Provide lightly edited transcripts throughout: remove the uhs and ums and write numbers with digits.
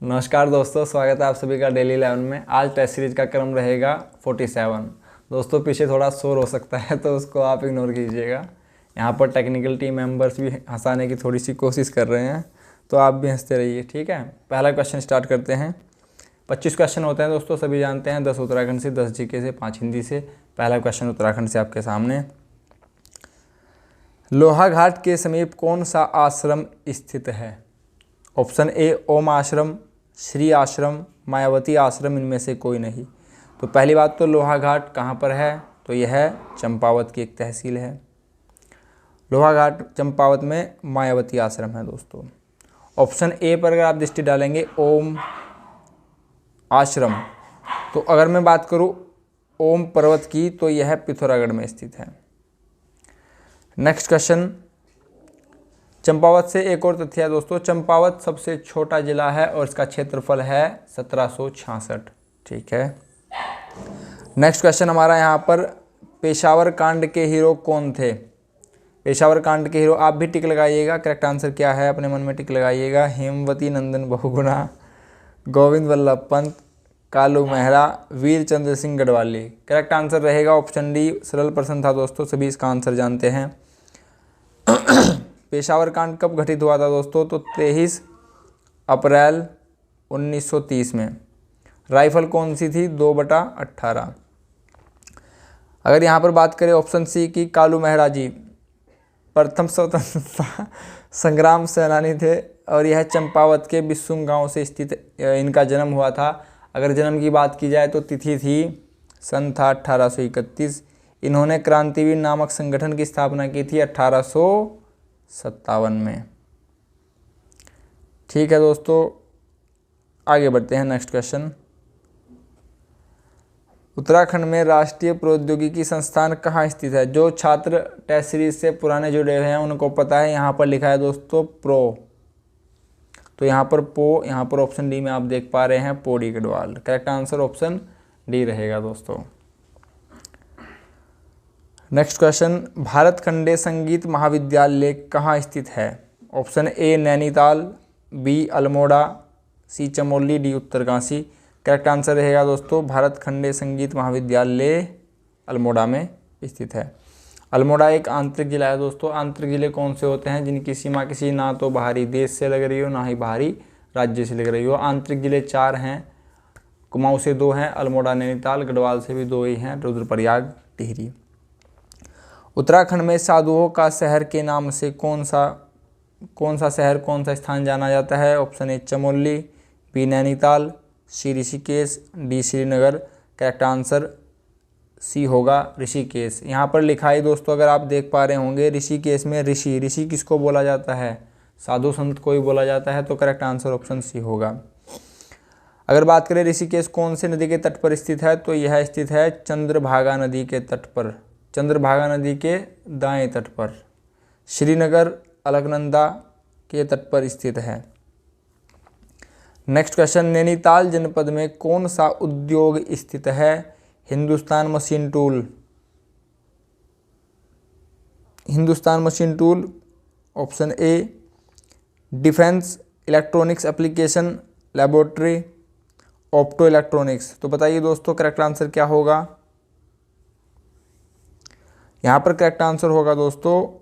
नमस्कार दोस्तों, स्वागत है आप सभी का डेली 11 में। आज टेस्ट सीरीज का क्रम रहेगा 47। दोस्तों पीछे थोड़ा शोर हो सकता है तो उसको आप इग्नोर कीजिएगा। यहाँ पर टेक्निकल टीम मेंबर्स भी हंसाने की थोड़ी सी कोशिश कर रहे हैं, तो आप भी हंसते रहिए, ठीक है। पहला क्वेश्चन स्टार्ट करते हैं। 25 क्वेश्चन होते हैं दोस्तों, सभी जानते हैं। 10 उत्तराखंड से, 10 जीके से, 5 हिंदी से। पहला क्वेश्चन उत्तराखंड से आपके सामने। लोहाघाट के समीप कौन सा आश्रम स्थित है? ऑप्शन ए ओम आश्रम, श्री आश्रम, मायावती आश्रम, इनमें से कोई नहीं। तो पहली बात तो लोहाघाट कहाँ पर है? तो यह है चंपावत की एक तहसील है। लोहाघाट चंपावत में मायावती आश्रम है दोस्तों। ऑप्शन ए पर अगर आप दृष्टि डालेंगे ओम आश्रम, तो अगर मैं बात करूँ ओम पर्वत की, तो यह पिथौरागढ़ में स्थित है। Next question. चंपावत से एक और तथ्य है दोस्तों, चंपावत सबसे छोटा जिला है और इसका क्षेत्रफल है 1766, ठीक है। नेक्स्ट क्वेश्चन हमारा यहाँ पर, पेशावर कांड के हीरो कौन थे? पेशावर कांड के हीरो, आप भी टिक लगाइएगा। करेक्ट आंसर क्या है अपने मन में टिक लगाइएगा। हेमवती नंदन बहुगुणा, गोविंद वल्लभ पंत, कालू मेहरा, वीर चंद्र सिंह गढ़वाली। करेक्ट आंसर रहेगा ऑप्शन डी। सरल प्रश्न था दोस्तों, सभी इसका आंसर जानते हैं। पेशावर कांड कब घटित हुआ था दोस्तों? तो 23 अप्रैल 1930 में। राइफल कौन सी थी? 2/18। अगर यहाँ पर बात करें ऑप्शन सी की, कालू मेहरा जी प्रथम स्वतंत्रता संग्राम सेनानी थे और यह चंपावत के बिस्सुम गांव से स्थित इनका जन्म हुआ था। अगर जन्म की बात की जाए तो तिथि थी सन था 1831। इन्होंने क्रांतिवीर नामक संगठन की स्थापना की थी 1857 में, ठीक है दोस्तों। आगे बढ़ते हैं। Next question. उत्तराखंड में राष्ट्रीय प्रौद्योगिकी संस्थान कहाँ स्थित है? जो छात्र टेस्ट सीरीज से पुराने जुड़े हुए हैं उनको पता है, यहाँ पर लिखा है दोस्तों प्रो, तो यहाँ पर पो, यहाँ पर ऑप्शन डी में आप देख पा रहे हैं Pauri Garhwal. Correct answer option D रहेगा दोस्तों। Next question. भारत खंडे संगीत महाविद्यालय कहाँ स्थित है? Option A Nainital, B Almora, C Chamoli, D Uttarkashi. Correct answer रहेगा दोस्तों भारत खंडे संगीत महाविद्यालय अल्मोड़ा में स्थित है। अल्मोड़ा एक आंतरिक जिला है दोस्तों। आंतरिक जिले कौन से होते हैं? जिनकी सीमा किसी ना तो बाहरी देश से लग रही हो, ना ही बाहरी राज्य से लग रही हो। आंतरिक जिले 4 हैं, कुमाऊं से 2 हैं, अल्मोड़ा नैनीताल, गढ़वाल से भी 2 ही हैं, रुद्रप्रयाग टिहरी। उत्तराखंड में साधुओं का शहर के नाम से कौन सा स्थान जाना जाता है? Option A Chamoli, B Nainital, C Rishikesh, D Srinagar. Correct answer C होगा ऋषिकेश। यहाँ पर लिखा है दोस्तों, अगर आप देख पा रहे होंगे, ऋषिकेश में ऋषि किसको बोला जाता है? साधु संत को ही बोला जाता है, तो करेक्ट आंसर ऑप्शन सी होगा। अगर बात करें ऋषिकेश कौन से नदी के तट पर स्थित है, तो यह स्थित है चंद्रभागा नदी के तट पर, चंद्रभागा नदी के दाएं तट पर। श्रीनगर अलकनंदा के तट पर स्थित है। Next question. नैनीताल जनपद में कौन सा उद्योग स्थित है? Hindustan machine tool, option A defence electronics application laboratory, opto electronics. तो बताइए दोस्तों करेक्ट आंसर क्या होगा? यहाँ पर करेक्ट आंसर होगा दोस्तों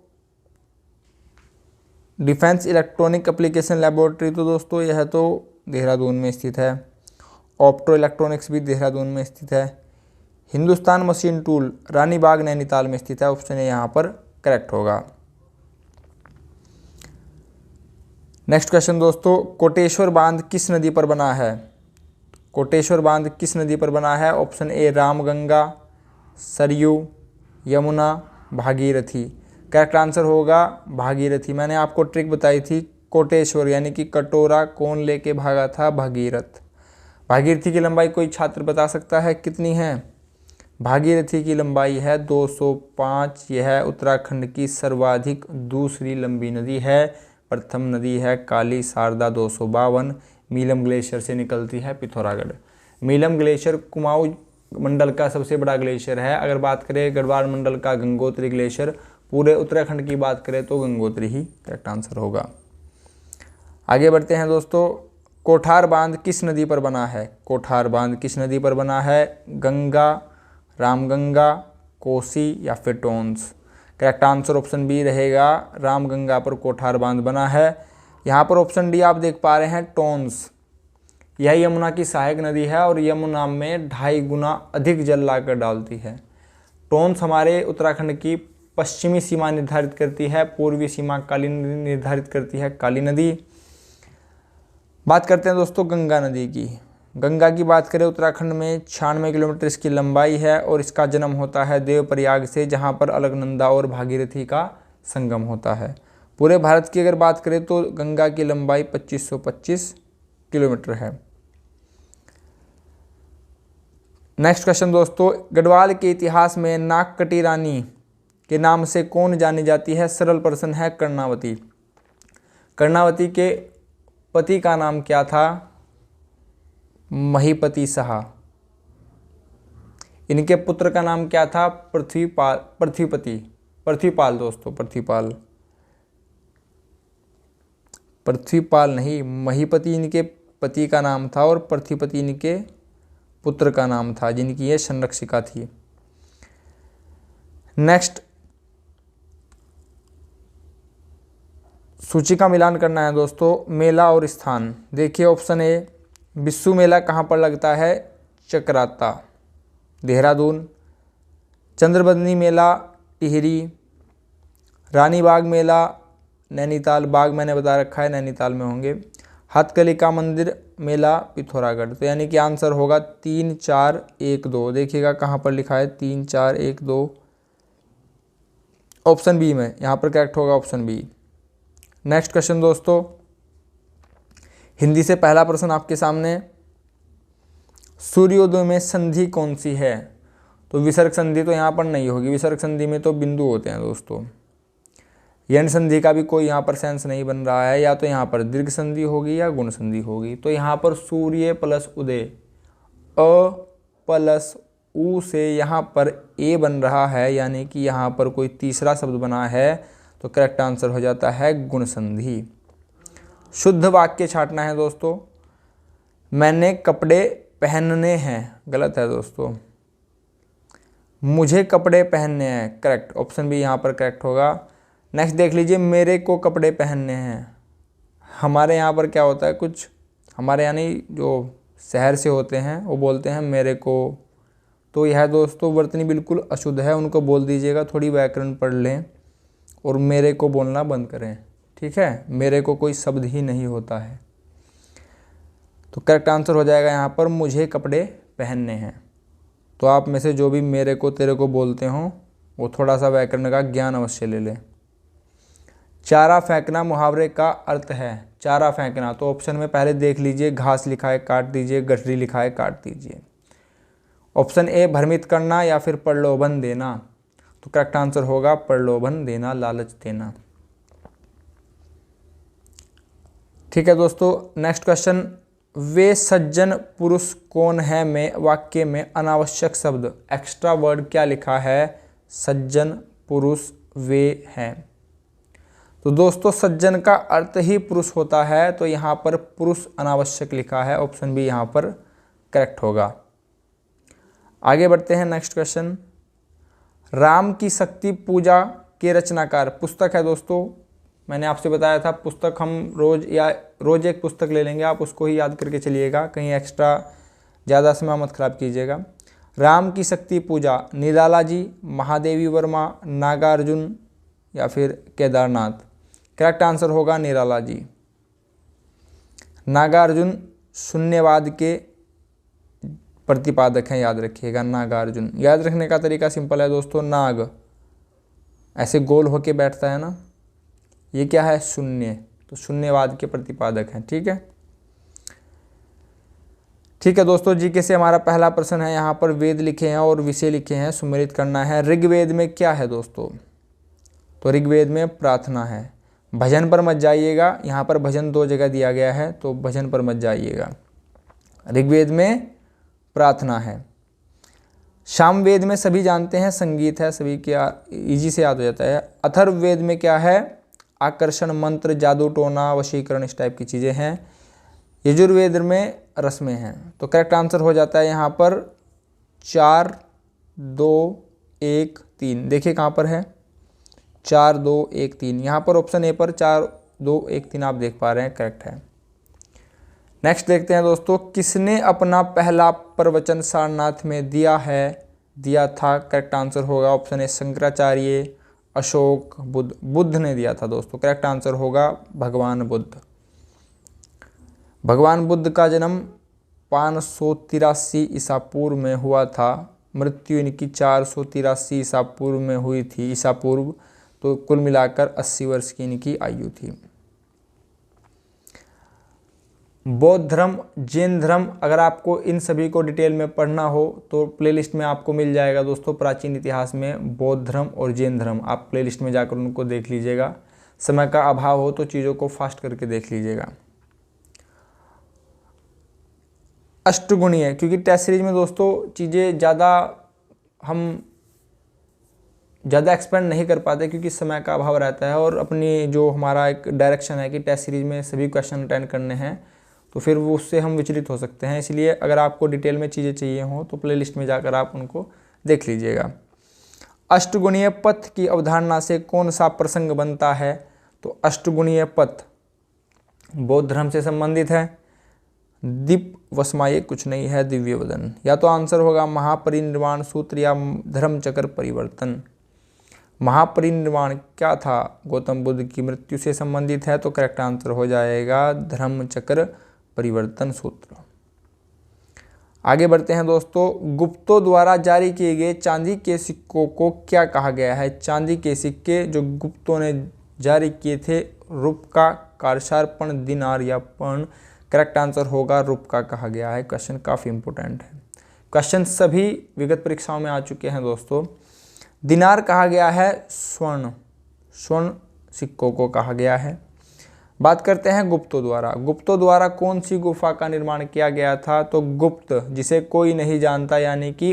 डिफेंस इलेक्ट्रॉनिक एप्लीकेशन लैबोरेटरी। तो दोस्तों यह तो देहरादून में स्थित है। ऑप्टो इलेक्ट्रॉनिक्स भी देहरादून में स्थित है। हिंदुस्तान मशीन टूल रानीबाग नैनीताल में स्थित है। ऑप्शन ए यहाँ पर करेक्ट होगा। नेक्स्ट क्वेश्चन दोस्तों। कोटेश्वर बांध किस नदी पर बना है? कोटेश्वर बांध किस नदी पर बना है? ऑप्शन ए रामगंगा, सरयू, यमुना, भागीरथी। करेक्ट आंसर होगा भागीरथी। मैंने आपको ट्रिक बताई थी, कोटेश्वर यानी कि कटोरा कौन लेके भागा था? भागीरथ। भागीरथी की लंबाई कोई छात्र बता सकता है कितनी है? भागीरथी की लंबाई है 205। यह उत्तराखंड की सर्वाधिक दूसरी लंबी नदी है। प्रथम नदी है काली शारदा 252, मीलम ग्लेशियर से निकलती है पिथौरागढ़। मीलम ग्लेशियर कुमाऊं मंडल का सबसे बड़ा ग्लेशियर है। अगर बात करें गढ़वाल मंडल का गंगोत्री ग्लेशियर, पूरे उत्तराखंड की बात करें तो गंगोत्री ही करेक्ट आंसर होगा। आगे बढ़ते हैं दोस्तों। कोठार बांध किस नदी पर बना है? कोठार बांध किस नदी पर बना है? गंगा, रामगंगा, कोसी या फिर Tons? Correct answer option B रहेगा, रामगंगा पर कोठार बांध बना है। यहाँ पर ऑप्शन डी आप देख पा रहे हैं, टोंस। यह यमुना की सहायक नदी है और यमुना में 2.5 गुना अधिक जल लाकर डालती है। टोंस हमारे उत्तराखंड की पश्चिमी सीमा निर्धारित करती है, पूर्वी सीमा काली नदी निर्धारित करती है, काली नदी। बात करते हैं दोस्तों गंगा नदी की। गंगा की बात करें, उत्तराखंड में 96 किलोमीटर इसकी लंबाई है और इसका जन्म होता है देवप्रयाग से, जहां पर अलकनंदा और भागीरथी का संगम होता है। पूरे भारत की अगर बात करें तो गंगा की लंबाई 2525 किलोमीटर है। नेक्स्ट क्वेश्चन दोस्तों, गढ़वाल के इतिहास में नागकटी रानी के नाम से कौन जानी जाती है? सरल प्रश्न है, कर्णावती। कर्णावती के पति का नाम क्या था? महीपति शाह। इनके पुत्र का नाम क्या था? पृथ्वीपाल दोस्तों, पृथ्वीपाल नहीं, महीपति इनके पति का नाम था और पृथ्वीपति इनके पुत्र का नाम था, जिनकी ये संरक्षिका थी। नेक्स्ट, सूची का मिलान करना है दोस्तों, मेला और स्थान। देखिए ऑप्शन ए, बिस्सू मेला कहाँ पर लगता है? चकराता, देहरादून। चंद्रबदनी मेला टिहरी। रानी बाग मेला नैनीताल, बाग मैंने बता रखा है नैनीताल में होंगे। हथकलिका मंदिर मेला पिथौरागढ़। तो यानी कि आंसर होगा 3, 4, 1, 2। देखिएगा कहाँ पर लिखा है 3, 4, 1, 2, ऑप्शन बी में, यहाँ पर करेक्ट होगा ऑप्शन बी। नेक्स्ट क्वेश्चन दोस्तों, हिंदी से पहला प्रश्न आपके सामने, सूर्योदय में संधि कौन सी है? तो विसर्ग संधि तो यहाँ पर नहीं होगी, विसर्ग संधि में तो बिंदु होते हैं दोस्तों। यण संधि का भी कोई यहाँ पर सेंस नहीं बन रहा है, या तो यहाँ पर दीर्घ संधि होगी या गुण संधि होगी। तो यहाँ पर सूर्य प्लस उदय, अ प्लस उ से यहाँ पर ए बन रहा है, यानी कि यहाँ पर कोई तीसरा शब्द बना है, तो करेक्ट आंसर हो जाता है गुण संधि। शुद्ध वाक्य छांटना है दोस्तों, मैंने कपड़े पहनने हैं, गलत है दोस्तों, मुझे कपड़े पहनने हैं, करेक्ट, ऑप्शन बी यहाँ पर करेक्ट होगा। नेक्स्ट देख लीजिए, मेरे को कपड़े पहनने हैं। हमारे यहाँ पर क्या होता है, कुछ हमारे यानी जो शहर से होते हैं वो बोलते हैं मेरे को, तो यह दोस्तों वर्तनी बिल्कुल अशुद्ध है, उनको बोल दीजिएगा, थोड़ी व्याकरण पढ़ लें और मेरे को बोलना बंद करें, ठीक है। मेरे को कोई शब्द ही नहीं होता है। तो करेक्ट आंसर हो जाएगा यहाँ पर मुझे कपड़े पहनने हैं। तो आप में से जो भी मेरे को तेरे को बोलते हो वो थोड़ा सा व्याकरण का ज्ञान अवश्य ले लें। चारा फेंकना मुहावरे का अर्थ है, चारा फेंकना, तो ऑप्शन में पहले देख लीजिए, घास लिखा है काट दीजिए, गठरी लिखा है काट दीजिए। ऑप्शन ए भ्रमित करना या फिर प्रलोभन देना, तो करेक्ट आंसर होगा प्रलोभन देना, लालच देना। ठीक है दोस्तों, नेक्स्ट क्वेश्चन, वे सज्जन पुरुष कौन है में वाक्य में अनावश्यक शब्द एक्स्ट्रा वर्ड क्या लिखा है? सज्जन पुरुष वे हैं। तो दोस्तों सज्जन का अर्थ ही पुरुष होता है, तो यहाँ पर पुरुष अनावश्यक लिखा है, ऑप्शन बी यहाँ पर करेक्ट होगा। आगे बढ़ते हैं, नेक्स्ट क्वेश्चन, राम की शक्ति पूजा के रचनाकार, पुस्तक है दोस्तों, मैंने आपसे बताया था पुस्तक हम रोज एक पुस्तक ले लेंगे, आप उसको ही याद करके चलिएगा, कहीं एक्स्ट्रा ज़्यादा समय मत खराब कीजिएगा। राम की शक्ति पूजा, निराला जी, महादेवी वर्मा, नागार्जुन या फिर केदारनाथ? करेक्ट आंसर होगा निराला जी। नागार्जुन शून्यवाद के प्रतिपादक हैं, याद रखिएगा, नागार्जुन। याद रखने का तरीका सिंपल है दोस्तों, नाग ऐसे गोल होके बैठता है ना, ये क्या है? शून्य, तो शून्यवाद के प्रतिपादक हैं, ठीक है। ठीक है दोस्तों, जीके से हमारा पहला प्रश्न है, यहाँ पर वेद लिखे हैं और विषय लिखे हैं, सुमेलित करना है। ऋग्वेद में क्या है दोस्तों? तो ऋग्वेद में प्रार्थना है। भजन पर मत जाइएगा, यहाँ पर भजन 2 जगह दिया गया है, तो भजन पर मत जाइएगा। ऋग्वेद में प्रार्थना है। सामवेद में सभी जानते हैं संगीत है, सभी क्या इजी से याद हो जाता है। अथर्ववेद में क्या है? आकर्षण मंत्र, जादू टोना, वशीकरण, इस टाइप की चीज़ें हैं। यजुर्वेद में रस्में हैं। तो करेक्ट आंसर हो जाता है यहाँ पर 4 2 1 3। देखिए कहाँ पर है 4 2 1 3, यहाँ पर ऑप्शन ए पर 4 2 1 3 आप देख पा रहे हैं, करेक्ट है। नेक्स्ट देखते हैं दोस्तों, किसने अपना पहला प्रवचन सारनाथ में दिया था? करेक्ट आंसर होगा ऑप्शन ए शंकराचार्य, अशोक, बुद्ध ने दिया था दोस्तों। करेक्ट आंसर होगा भगवान बुद्ध। भगवान बुद्ध का जन्म 583 ईसा पूर्व में हुआ था, मृत्यु इनकी 483 ईसा पूर्व में हुई थी, ईसा पूर्व। तो कुल मिलाकर 80 वर्ष की इनकी आयु थी। बौद्ध धर्म, जैन धर्म, अगर आपको इन सभी को डिटेल में पढ़ना हो तो प्लेलिस्ट में आपको मिल जाएगा दोस्तों। प्राचीन इतिहास में बौद्ध धर्म और जैन धर्म, आप प्लेलिस्ट में जाकर उनको देख लीजिएगा। समय का अभाव हो तो चीज़ों को फास्ट करके देख लीजिएगा। अष्टगुणीय, क्योंकि टेस्ट सीरीज में दोस्तों चीज़ें हम ज़्यादा एक्सपेंड नहीं कर पाते क्योंकि समय का अभाव रहता है, और अपनी जो हमारा एक डायरेक्शन है कि टेस्ट सीरीज में सभी क्वेश्चन अटेंड करने हैं, तो फिर वो उससे हम विचलित हो सकते हैं। इसलिए अगर आपको डिटेल में चीज़ें चाहिए हों तो प्लेलिस्ट में जाकर आप उनको देख लीजिएगा। अष्टगुणीय पथ की अवधारणा से कौन सा प्रसंग बनता है? तो अष्टगुणीय पथ बौद्ध धर्म से संबंधित है। दीप वसमाये कुछ नहीं है, दिव्य वदन। या तो आंसर होगा महापरिनिर्वाण सूत्र या धर्मचक्र परिवर्तन। महापरिनिर्वाण क्या था? गौतम बुद्ध की मृत्यु से संबंधित है, तो करेक्ट आंसर हो जाएगा धर्मचक्र परिवर्तन सूत्र। आगे बढ़ते हैं दोस्तों, गुप्तों द्वारा जारी किए गए चांदी के सिक्कों को क्या कहा गया है? चांदी के सिक्के जो गुप्तों ने जारी किए थे, रुपका, कारशार्पण, दिनार या पर्ण। करेक्ट आंसर होगा रुपका कहा गया है। क्वेश्चन काफ़ी इंपॉर्टेंट है, क्वेश्चन सभी विगत परीक्षाओं में आ चुके हैं दोस्तों। दिनार कहा गया है स्वर्ण सिक्कों को कहा गया है। बात करते हैं गुप्तों द्वारा कौन सी गुफा का निर्माण किया गया था? तो गुप्त, जिसे कोई नहीं जानता, यानी कि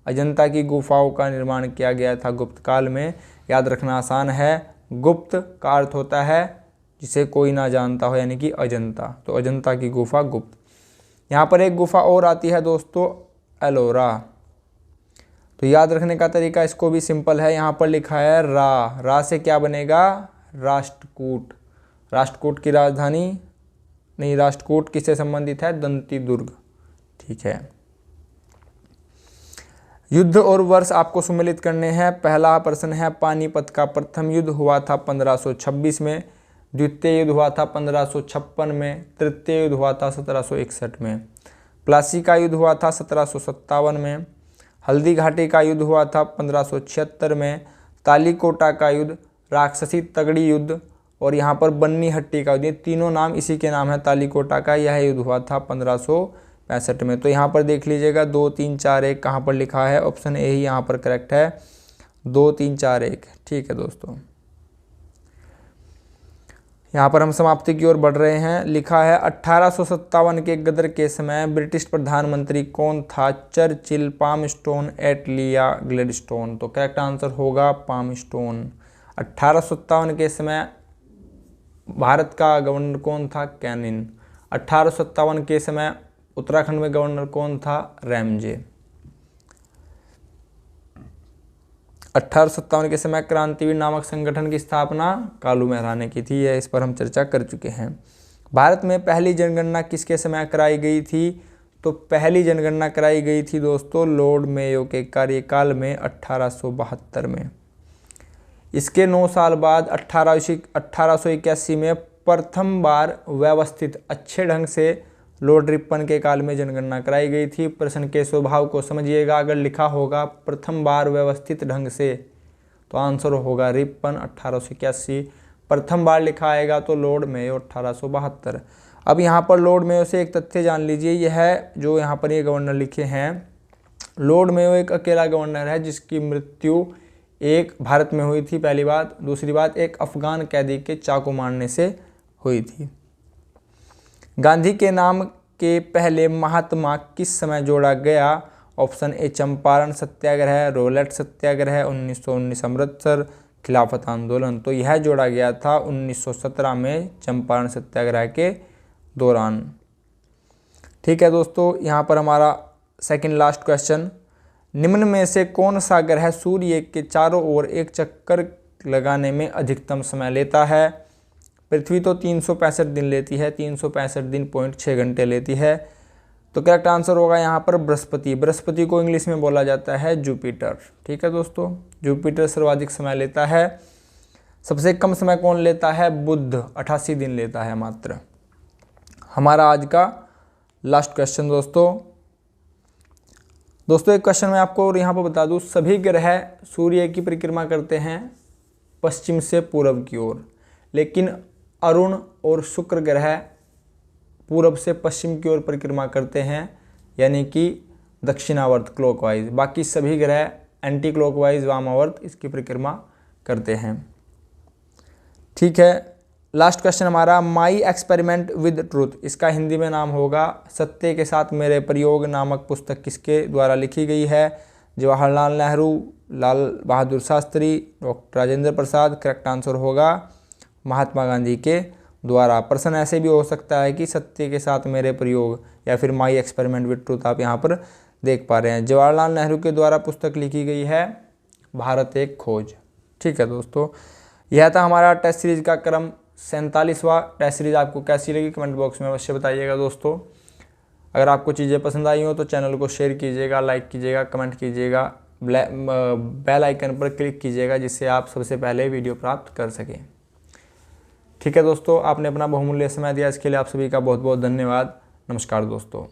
अजंता की गुफाओं का निर्माण किया गया था गुप्त काल में। याद रखना आसान है, गुप्त का अर्थ होता है जिसे कोई ना जानता हो, यानी कि अजंता। तो अजंता की गुफा गुप्त। यहाँ पर एक गुफा और आती है दोस्तों, एलोरा। तो याद रखने का तरीका इसको भी सिंपल है, यहाँ पर लिखा है रा से क्या बनेगा? राष्ट्रकूट। राष्ट्रकूट की राजधानी नहीं, राष्ट्रकूट किससे संबंधित है? दंती दुर्ग। ठीक है। युद्ध और वर्ष आपको सम्मिलित करने हैं। पहला प्रश्न है, पानीपत का प्रथम युद्ध हुआ था 1526 में, द्वितीय युद्ध हुआ था 1556 में, तृतीय युद्ध हुआ था 1761 में, प्लासी का युद्ध हुआ था 1757 में, हल्दी घाटी का युद्ध हुआ था 1576 में, तालीकोटा का युद्ध, राक्षसी तगड़ी युद्ध और यहाँ पर बन्नी हट्टी का युद्ध, ये तीनों नाम इसी के नाम है तालीकोटा का। यह युद्ध हुआ था 1565 में। तो यहाँ पर देख लीजिएगा 2 3 4 1 कहाँ पर लिखा है? ऑप्शन ए ही यहाँ पर करेक्ट है, 2 3 4 1। ठीक है दोस्तों, यहाँ पर हम समाप्ति की ओर बढ़ रहे हैं। लिखा है 1857 के गदर के समय ब्रिटिश प्रधानमंत्री कौन था? चर्चिल, पामस्टोन, एटली या ग्लैडस्टोन। तो करेक्ट आंसर होगा पामस्टोन। 1857 के समय भारत का गवर्नर कौन था? कैनिन। 1857 के समय उत्तराखंड में गवर्नर कौन था? रैमजे। 1857 के समय क्रांतिवीर नामक संगठन की स्थापना कालू मेहरा ने की थी, इस पर हम चर्चा कर चुके हैं। भारत में पहली जनगणना किसके समय कराई गई थी? तो पहली जनगणना कराई गई थी दोस्तों लॉर्ड मेयो के कार्यकाल में 1872 में। इसके 9 साल बाद 1881 में प्रथम बार व्यवस्थित अच्छे ढंग से लॉर्ड रिपन के काल में जनगणना कराई गई थी। प्रश्न के स्वभाव को समझिएगा, अगर लिखा होगा प्रथम बार व्यवस्थित ढंग से तो आंसर होगा रिपन 1881। प्रथम बार लिखा आएगा तो लॉर्ड मेयो 1872। अब यहाँ पर लॉर्ड मेयो से एक तथ्य जान लीजिए, यह जो यहाँ पर ये गवर्नर लिखे हैं, लॉर्ड मेयो एक अकेला गवर्नर है जिसकी मृत्यु एक भारत में हुई थी, पहली बात। दूसरी बात, एक अफगान कैदी के चाकू मारने से हुई थी। गांधी के नाम के पहले महात्मा किस समय जोड़ा गया? Option A Champaran Satyagraha, Rowlatt Satyagraha, 1919 Amritsar, Khilafat आंदोलन। तो यह जोड़ा गया था 1917 में चंपारण सत्याग्रह के दौरान। ठीक है दोस्तों, यहाँ पर हमारा सेकंड लास्ट क्वेश्चन, निम्न में से कौन सा ग्रह सूर्य के चारों ओर एक चक्कर लगाने में अधिकतम समय लेता है? पृथ्वी तो 365 दिन लेती है, 365 दिन पॉइंट 6 घंटे लेती है। तो करेक्ट आंसर होगा यहाँ पर बृहस्पति। बृहस्पति को इंग्लिश में बोला जाता है जुपिटर। ठीक है दोस्तों, जुपिटर सर्वाधिक समय लेता है। सबसे कम समय कौन लेता है? बुध, 88 दिन लेता है मात्र। हमारा आज का लास्ट क्वेश्चन दोस्तों एक क्वेश्चन मैं आपको और यहाँ पर बता दूँ, सभी ग्रह सूर्य की परिक्रमा करते हैं पश्चिम से पूर्व की ओर, लेकिन अरुण और शुक्र ग्रह पूर्व से पश्चिम की ओर परिक्रमा करते हैं, यानी कि दक्षिणावर्त क्लॉकवाइज। बाकी सभी ग्रह एंटी क्लॉकवाइज वामावर्त इसकी परिक्रमा करते हैं। ठीक है, लास्ट क्वेश्चन हमारा, माई एक्सपेरिमेंट विद ट्रूथ, इसका हिंदी में नाम होगा सत्य के साथ मेरे प्रयोग नामक पुस्तक किसके द्वारा लिखी गई है? Jawaharlal Nehru, Lal Bahadur Shastri, doctor Rajendra Prasad. Correct answer होगा महात्मा गांधी के द्वारा। प्रश्न ऐसे भी हो सकता है कि सत्य के साथ मेरे प्रयोग या फिर माई एक्सपेरिमेंट विद ट्रूथ, आप यहाँ पर देख पा रहे हैं। जवाहरलाल नेहरू के द्वारा पुस्तक लिखी गई है भारत एक खोज। ठीक है दोस्तों, यह था हमारा टेस्ट सीरीज का क्रम 47वां। टेस्ट सीरीज आपको कैसी लगी कमेंट बॉक्स में अवश्य बताइएगा दोस्तों। अगर आपको चीज़ें पसंद आई हो तो चैनल को शेयर कीजिएगा, लाइक कीजिएगा, कमेंट कीजिएगा, बेल आइकन पर क्लिक कीजिएगा, जिससे आप सबसे पहले वीडियो प्राप्त कर सकें। ठीक है दोस्तों, आपने अपना बहुमूल्य समय दिया, इसके लिए आप सभी का बहुत बहुत धन्यवाद। नमस्कार दोस्तों।